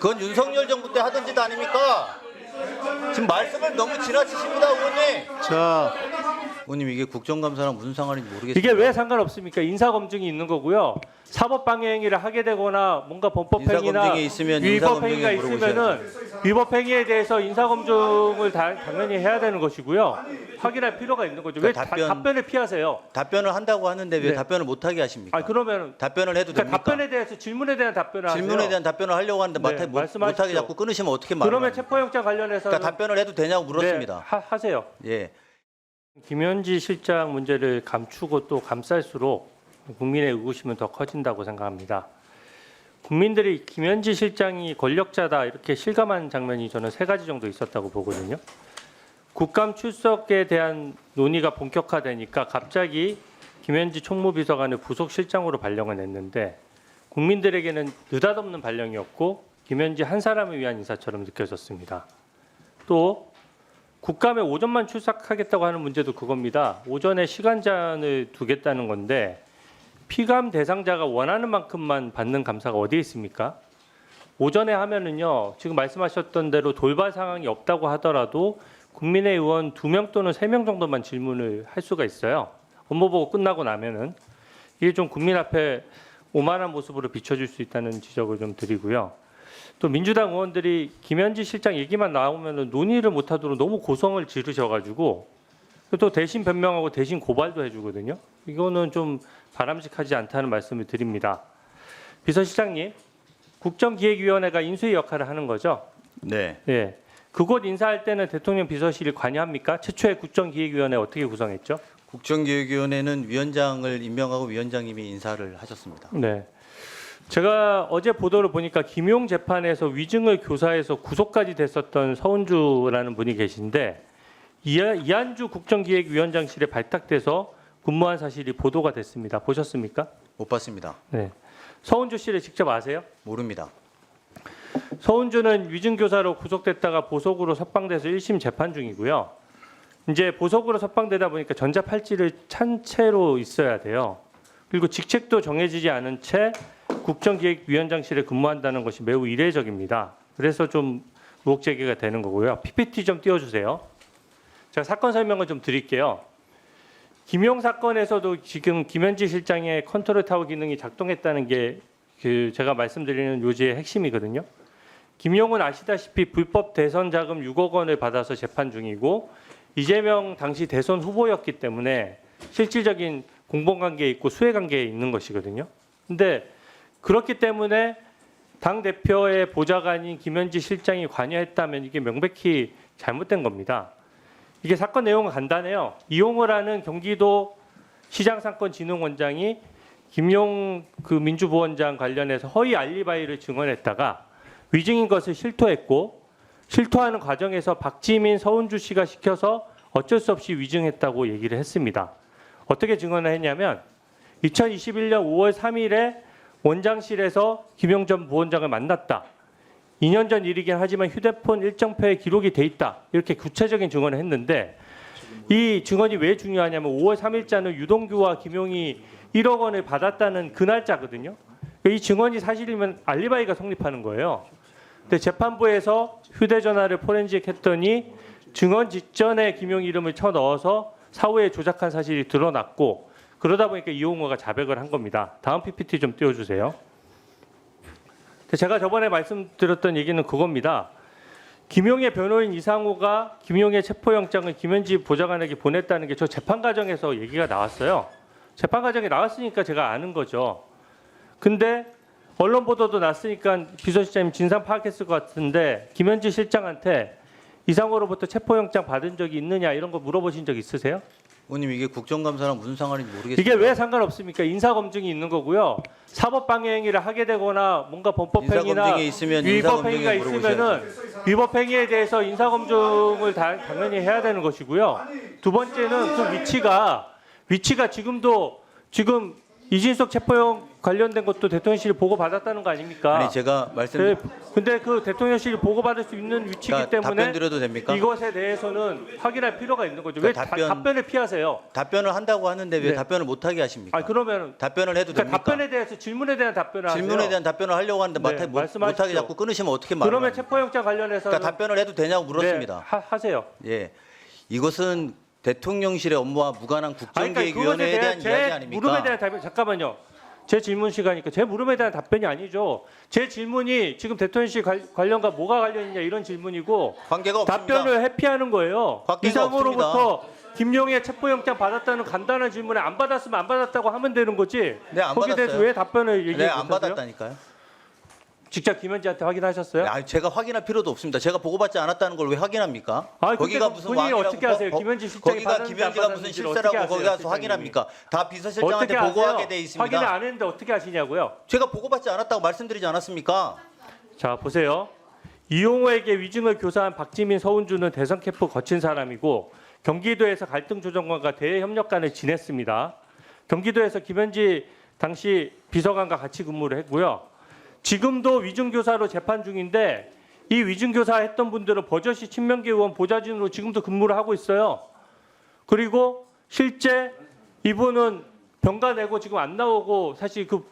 그건 윤석열 정부 때 하던 짓 아닙니까? 지금 말씀을 너무 지나치십니다, 의원님. 자, 의원님 이게 국정감사랑 무슨 상관인지 모르겠습니다. 이게 왜 상관없습니까? 인사검증이 있는 거고요. 사법방해행위를 하게 되거나 뭔가 범법행위나 인사검증이 있으면 위법행위가 인사검증에 있으면은 위법행위에 대해서 인사검증을 당연히 해야 되는 것이고요. 확인할 필요가 있는 거죠. 왜 그러니까 답변을 피하세요? 답변을 한다고 하는데 왜 네. 답변을 못하게 하십니까? 아 그러면 답변을 해도 그러니까 됩니까? 답변에 대해서 질문에 대한 답변을 하세요. 질문에 대한 답변을 하려고 하는데 네, 말씀하십시오. 못하게 자꾸 끊으시면 어떻게 말을 그러면 합니까? 체포영장 관련해서 그러니까 답변을 해도 되냐고 물었습니다. 네, 하세요. 예. 김현지 실장 문제를 감추고 또 감쌀수록 국민의 의구심은 더 커진다고 생각합니다. 국민들이 김현지 실장이 권력자다 이렇게 실감한 장면이 저는 3가지 정도 있었다고 보거든요. 국감 출석에 대한 논의가 본격화되니까 갑자기 김현지 총무비서관을 부속실장으로 발령을 냈는데 국민들에게는 느닷없는 발령이었고 김현지 한 사람을 위한 인사처럼 느껴졌습니다. 또 국감에 오전만 출석하겠다고 하는 문제도 그겁니다. 오전에 시간 제한을 두겠다는 건데 피감 대상자가 원하는 만큼만 받는 감사가 어디에 있습니까? 오전에 하면은요. 지금 말씀하셨던 대로 돌발 상황이 없다고 하더라도 국민의 의원 2명 또는 3명 정도만 질문을 할 수가 있어요. 업무보고 끝나고 나면은 이게 좀 국민 앞에 오만한 모습으로 비춰질 수 있다는 지적을 좀 드리고요. 또 민주당 의원들이 김현지 실장 얘기만 나오면 논의를 못하도록 너무 고성을 지르셔가지고 또 대신 변명하고 대신 고발도 해주거든요. 이거는 좀 바람직하지 않다는 말씀을 드립니다. 비서실장님, 국정기획위원회가 인수위 역할을 하는 거죠? 네. 예. 그곳 인사할 때는 대통령 비서실이 관여합니까? 최초의 국정기획위원회 어떻게 구성했죠? 국정기획위원회는 위원장을 임명하고 위원장님이 인사를 하셨습니다. 네. 제가 어제 보도를 보니까 김용 재판에서 위증을 교사해서 구속까지 됐었던 서은주라는 분이 계신데 이한주 국정기획위원장실에 발탁돼서 근무한 사실이 보도가 됐습니다. 보셨습니까? 못 봤습니다. 네. 서은주 씨를 직접 아세요? 모릅니다. 서은주는 위증교사로 구속됐다가 보석으로 석방돼서 1심 재판 중이고요. 이제 보석으로 석방되다 보니까 전자팔찌를 찬 채로 있어야 돼요. 그리고 직책도 정해지지 않은 채 국정기획위원장실에 근무한다는 것이 매우 이례적입니다. 그래서 좀 의혹 제기가 되는 거고요. PPT 좀 띄워주세요. 제가 사건 설명을 좀 드릴게요. 김용 사건에서도 지금 김현지 실장의 컨트롤 타워 기능이 작동했다는 게 제가 말씀드리는 요지의 핵심이거든요. 김용은 아시다시피 불법 대선 자금 6억 원을 받아서 재판 중이고 이재명 당시 대선 후보였기 때문에 실질적인 공범관계에 있고 수혜관계에 있는 것이거든요. 근데 그렇기 때문에 당대표의 보좌관인 김현지 실장이 관여했다면 이게 명백히 잘못된 겁니다. 이게 사건 내용은 간단해요. 이용을 하는 경기도 시장상권진흥원장이 김용 민주부원장 관련해서 허위 알리바이를 증언했다가 위증인 것을 실토했고 실토하는 과정에서 박지민, 서은주 씨가 시켜서 어쩔 수 없이 위증했다고 얘기를 했습니다. 어떻게 증언을 했냐면 2021년 5월 3일에 원장실에서 김용 전 부원장을 만났다. 2년 전 일이긴 하지만 휴대폰 일정표에 기록이 돼 있다. 이렇게 구체적인 증언을 했는데 이 증언이 왜 중요하냐면 5월 3일자는 유동규와 김용이 1억 원을 받았다는 그 날짜거든요. 이 증언이 사실이면 알리바이가 성립하는 거예요. 근데 재판부에서 휴대전화를 포렌식했더니 증언 직전에 김용 이름을 쳐 넣어서 사후에 조작한 사실이 드러났고 그러다 보니까 이용호가 자백을 한 겁니다. 다음 PPT 좀 띄워주세요. 제가 저번에 말씀드렸던 얘기는 그겁니다. 김용의 변호인 이상호가 김용의 체포영장을 김현지 보좌관에게 보냈다는 게 저 재판 과정에서 얘기가 나왔어요. 재판 과정에 나왔으니까 제가 아는 거죠. 근데 언론 보도도 났으니까 비서실장님 진상 파악했을 것 같은데 김현지 실장한테 이상호로부터 체포영장 받은 적이 있느냐 이런 거 물어보신 적 있으세요? 의원님 이게 국정감사랑 무슨 상관인지 모르겠습니다. 이게 왜 상관없습니까? 인사검증이 있는 거고요. 사법방해행위를 하게 되거나 뭔가 범법행위나 인사검증이 있으면 위법행위가 인사검증에 있으면은 위법행위에 대해서 인사검증을 당연히 해야 되는 것이고요. 두 번째는 그 위치가 지금 이진석 체포영 관련된 것도 대통령실이 보고 받았다는 거 아닙니까? 아니 제가 네, 근데 그 대통령실이 보고 받을 수 있는 위치이기 그러니까 때문에 답변 드려도 됩니까? 이것에 대해서는 확인할 필요가 있는 거죠. 왜 그러니까 답변을 피하세요? 답변을 한다고 하는데 왜 네. 답변을 못하게 하십니까? 아 그러면 답변을 해도 그러니까 됩니까? 답변에 대해서 질문에 대한 답변을 하세요. 질문에 대한 답변을 하려고 하는데 네, 말씀하십시오. 못하게 자꾸 끊으시면 어떻게 말을 그러면 합니까? 체포영장 관련해서 그러니까 답변을 해도 되냐고 물었습니다. 네, 하세요. 예, 이것은 대통령실의 업무와 무관한 그것에 국정기획위원회에 대한 제 이야기 아닙니까? 물음에 대한 답변 잠깐만요. 제 질문 시간이니까 제 물음에 대한 답변이 아니죠. 제 질문이 지금 대통령실 관련과 뭐가 관련이냐 이런 질문이고 관계가 없습니다. 답변을 회피하는 거예요. 관계가 이상으로부터 김용의 체포영장 받았다는 간단한 질문에 안 받았으면 안 받았다고 하면 되는 거지. 네, 안 거기에 대해서 받았어요. 왜 답변을 얘기해 네, 안 못하세요? 받았다니까요. 직접 김현지한테 확인하셨어요? 아, 제가 확인할 필요도 없습니다. 제가 보고받지 않았다는 걸 왜 확인합니까? 아, 거기가 근데 무슨 본인이 왕이라고 어떻게 아세요? 김현지 실장이 거기가 받았는지 김현지가 안 무슨 받았는지를 실세라고 어떻게 거기 아세요, 가서 확인합니까? 다 비서실장한테 어떻게 보고하게 아세요? 돼 있습니다. 확인을 안 했는데 어떻게 아시냐고요? 제가 보고받지 않았다고 말씀드리지 않았습니까? 자 보세요. 이용호에게 위증을 교사한 박지민, 서운주는 대선 캠프 거친 사람이고 경기도에서 갈등 조정관과 대협력관을 지냈습니다. 경기도에서 김현지 당시 비서관과 같이 근무를 했고요. 지금도 위증교사로 재판 중인데 이 위증교사 했던 분들은 버젓이 친명계 의원 보좌진으로 지금도 근무를 하고 있어요. 그리고 실제 이분은 병가 내고 지금 안 나오고 사실 그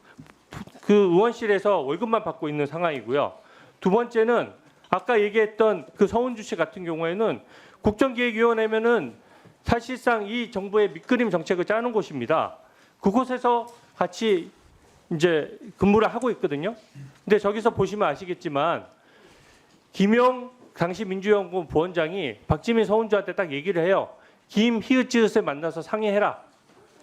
의원실에서 월급만 받고 있는 상황이고요. 두 번째는 아까 얘기했던 그 서운주 씨 같은 경우에는 국정기획위원회면은 사실상 이 정부의 밑그림 정책을 짜는 곳입니다. 그곳에서 같이 이제 근무를 하고 있거든요. 근데 저기서 보시면 아시겠지만 김용 당시 민주연구원 부원장이 박지민 서운주한테 딱 얘기를 해요. 김희읒지읒을 만나서 상의해라.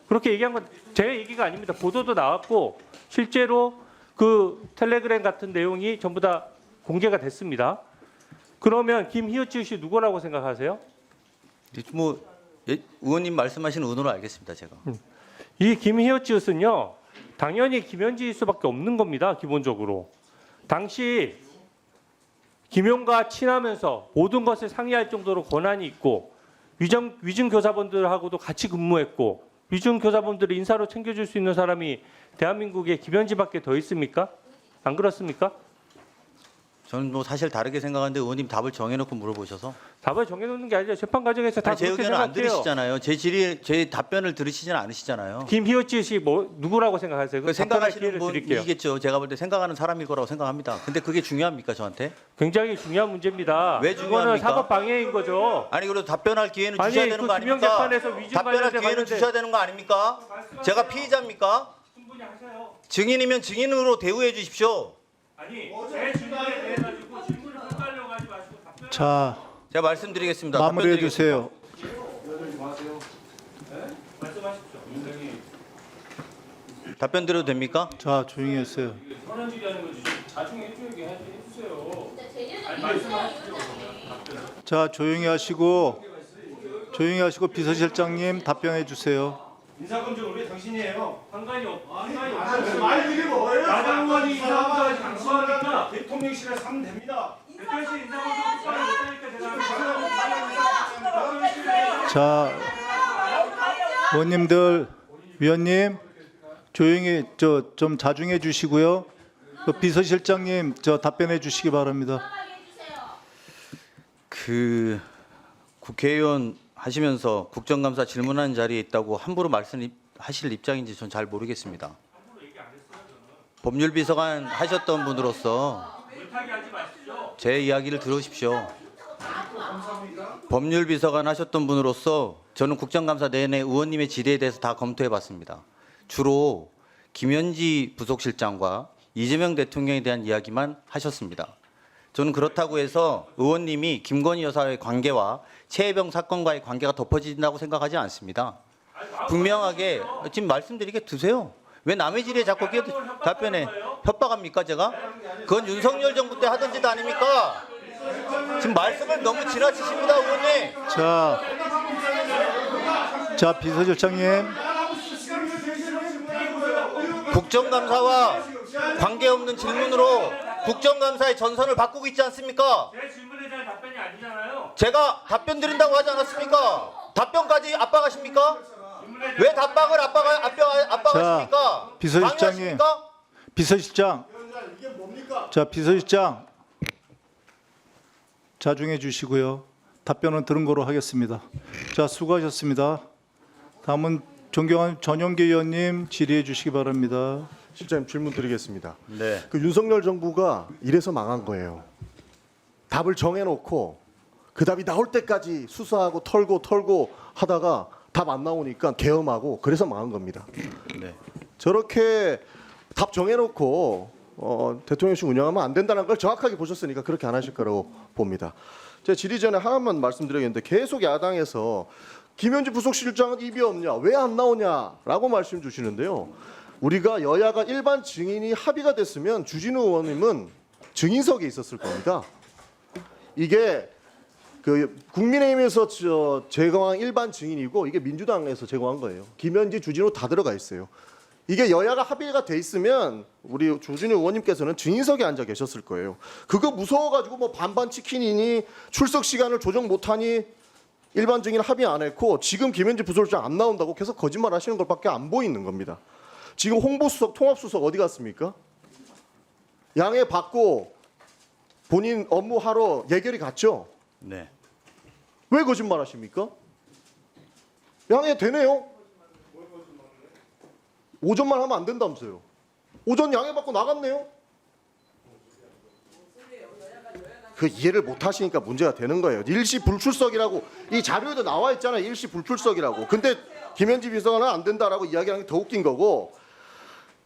그렇게 얘기한 건 제 얘기가 아닙니다. 보도도 나왔고 실제로 그 텔레그램 같은 내용이 전부 다 공개가 됐습니다. 그러면 김희읒지읒이 누구라고 생각하세요? 뭐 의원님 말씀하시는 의도는 알겠습니다. 제가. 이 김희읒지읒은요. 당연히 김현지일 수밖에 없는 겁니다. 기본적으로. 당시 김용과 친하면서 모든 것을 상의할 정도로 권한이 있고 위증 교사분들하고도 같이 근무했고 위증 교사분들을 인사로 챙겨줄 수 있는 사람이 대한민국에 김현지밖에 더 있습니까? 안 그렇습니까? 저는 뭐 사실 다르게 생각하는데 의원님 답을 정해놓고 물어보셔서 답을 정해놓는 게 아니라 재판 과정에서 다 아니, 제 그렇게 의견을 안 생각해요. 들으시잖아요. 제 답변을 들으시지는 않으시잖아요. 김희읒지읒이 뭐 누구라고 생각하세요? 그 답변할 생각하시는 기회를 드릴게요. 분이겠죠. 제가 볼 때 생각하는 사람일 거라고 생각합니다. 근데 그게 중요합니까 저한테? 굉장히 중요한 문제입니다. 왜 이거는 중요합니까? 사법 방해인 거죠. 아니 그래도 답변할 기회는 아니, 주셔야 되는 그 거 김영 아닙니까? 재판에서 위증 답변할 관련된 기회는 주셔야 되는 거 아닙니까? 제가 피의자입니까? 충분히 하세요. 증인이면 증인으로 대우해 주십시오. 아니 제 질문에 대해 가지고 질문을 헷갈려 가지 마시고 답변. 자, 제가 말씀드리겠습니다. 마무리해 답변드리겠습니다. 주세요. 말씀하십시오. 답변 드려도 됩니까? 자, 조용히 하세요. 현안직이 하는 거지. 나중에 해주게 해주세요. 아니 말씀하십시오. 자, 조용히 하시고 비서실장님 답변해 주세요. 인사검증을 왜 당신이 해요? 상관이 없어요. 말들이 뭐예요? 야당원이 인사검증을 당신하니까 대통령실에서 하면 됩니다. 대통령실 인사검증 못하니까 제가 자, 의원님들, 위원님 조용히 좀 자중해 주시고요. 그 비서실장님 답변해 주시기 바랍니다. 그 국회의원 하시면서 국정감사 질문하는 자리에 있다고 함부로 말씀하실 입장인지 전 잘 모르겠습니다. 법률비서관 하셨던 분으로서 제 이야기를 들으십시오. 법률비서관 하셨던 분으로서 저는 국정감사 내내 의원님의 질의에 대해서 다 검토해봤습니다. 주로 김현지 부속실장과 이재명 대통령에 대한 이야기만 하셨습니다. 저는 그렇다고 해서 의원님이 김건희 여사의 관계와 최혜병 사건과의 관계가 덮어진다고 생각하지 않습니다. 분명하게 지금 말씀드리게 두세요. 왜 남의 질의에 자꾸 답변해 협박합니까 제가? 그건 윤석열 정부 때 하던 짓 아닙니까? 지금 말씀을 너무 지나치십니다 의원님. 자, 비서실장님. 국정감사와 관계없는 질문으로 국정감사의 전선을 바꾸고 있지 않습니까? 제 질문에 대한 답변이 아니잖아요. 제가 답변 드린다고 하지 않았습니까? 답변까지 압박하십니까? 왜 답방을 압박하십니까? 비서실장님. 방해하십니까? 비서실장. 이게 뭡니까? 자, 비서실장. 자중해 주시고요. 답변은 들은 거로 하겠습니다. 자, 수고하셨습니다. 다음은 존경하는 전용기 의원님 질의해 주시기 바랍니다. 실장님 질문 드리겠습니다. 네. 그 윤석열 정부가 이래서 망한 거예요. 답을 정해놓고 그 답이 나올 때까지 수사하고 털고 하다가 답 안 나오니까 계엄하고 그래서 망한 겁니다. 네. 저렇게 답 정해놓고 대통령실 운영하면 안 된다는 걸 정확하게 보셨으니까 그렇게 안 하실 거라고 봅니다. 제가 질의 전에 하나만 말씀드리겠는데 계속 야당에서 김현지 부속실장은 입이 없냐, 왜 안 나오냐라고 말씀 주시는데요. 우리가 여야가 일반 증인이 합의가 됐으면 주진우 의원님은 증인석에 있었을 겁니다. 이게 그 국민의힘에서 제거한 일반 증인이고 이게 민주당에서 제거한 거예요. 김현지, 주진우 다 들어가 있어요. 이게 여야가 합의가 돼 있으면 우리 주진우 의원님께서는 증인석에 앉아 계셨을 거예요. 그거 무서워가지고 뭐 반반 치킨이니 출석 시간을 조정 못하니 일반 증인 합의 안 했고 지금 김현지 부속실장 안 나온다고 계속 거짓말 하시는 것밖에 안 보이는 겁니다. 지금 홍보수석, 통합수석 어디 갔습니까? 양해 받고 본인 업무하러 예결이 갔죠? 네. 왜 거짓말 하십니까? 양해 되네요? 오전만 하면 안 된다면서요. 오전 양해 받고 나갔네요? 그 이해를 못 하시니까 문제가 되는 거예요. 일시 불출석이라고 이 자료에도 나와 있잖아요. 일시 불출석이라고. 근데 김현지 비서관은 안 된다라고 이야기하는 게 더 웃긴 거고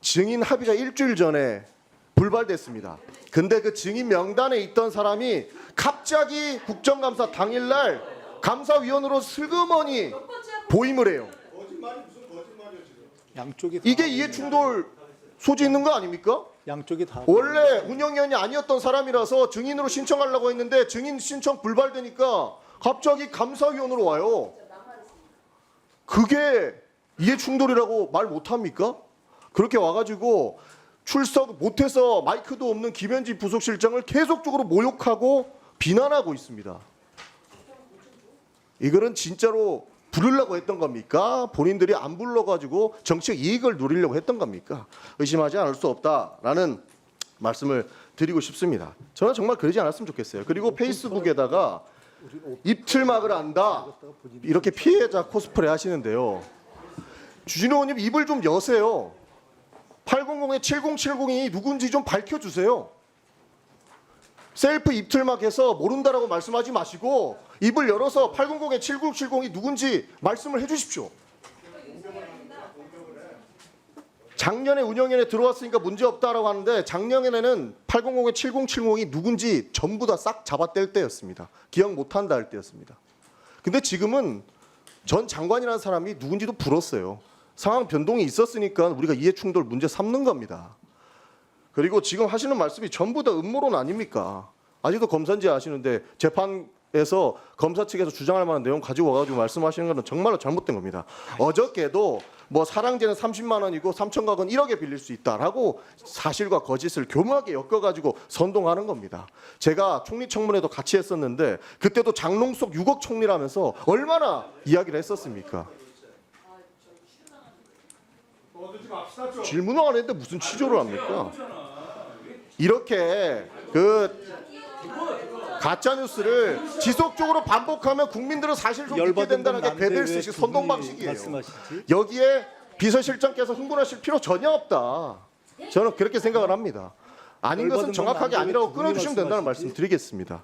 증인 합의가 일주일 전에 불발됐습니다. 근데 그 증인 명단에 있던 사람이 갑자기 국정감사 당일날 감사위원으로 슬그머니 보임을 해요. 양쪽이 다 이게 이해충돌 소지 있는 거 아닙니까? 양쪽이 다 원래 운영위원이 아니었던 사람이라서 증인으로 신청하려고 했는데 증인 신청 불발되니까 갑자기 감사위원으로 와요. 그게 이해충돌이라고 말 못합니까? 그렇게 와가지고 출석 못해서 마이크도 없는 김현지 부속실장을 계속적으로 모욕하고 비난하고 있습니다. 이거는 진짜로 부르려고 했던 겁니까? 본인들이 안 불러가지고 정치적 이익을 누리려고 했던 겁니까? 의심하지 않을 수 없다라는 말씀을 드리고 싶습니다. 저는 정말 그러지 않았으면 좋겠어요. 그리고 페이스북에다가 입틀막을 안다 이렇게 피해자 코스프레 하시는데요. 주진우 의원님 입을 좀 여세요. 800에 7070이 누군지 좀 밝혀주세요. 셀프 입틀막해서 모른다라고 말씀하지 마시고 입을 열어서 800에 7070이 누군지 말씀을 해주십시오. 작년에 운영위원회 들어왔으니까 문제없다라고 하는데 작년에는 800에 7070이 누군지 전부 다 싹 잡아뗄 때였습니다. 기억 못한다 할 때였습니다. 근데 지금은 전 장관이라는 사람이 누군지도 불었어요. 상황 변동이 있었으니까 우리가 이해충돌 문제 삼는 겁니다. 그리고 지금 하시는 말씀이 전부 다 음모론 아닙니까? 아직도 검사인지 아시는데 재판에서 검사 측에서 주장할 만한 내용 가지고 와가지고 말씀하시는 것은 정말로 잘못된 겁니다. 어저께도 뭐 사랑제는 30만 원이고 3천억 원 1억에 빌릴 수 있다라고 사실과 거짓을 교묘하게 엮어가지고 선동하는 겁니다. 제가 총리 청문회도 같이 했었는데 그때도 장롱속 6억 총리라면서 얼마나 이야기를 했었습니까? 질문을 안 했는데 무슨 취조를 합니까? 이렇게 그 가짜 뉴스를 지속적으로 반복하면 국민들은 사실 좀 믿게 된다는 게 배벨스식 선동 방식이에요. 여기에 비서실장께서 흥분하실 필요 전혀 없다. 저는 그렇게 생각을 합니다. 아닌 것은 정확하게 아니라고 끊어주시면 된다는 말씀 드리겠습니다.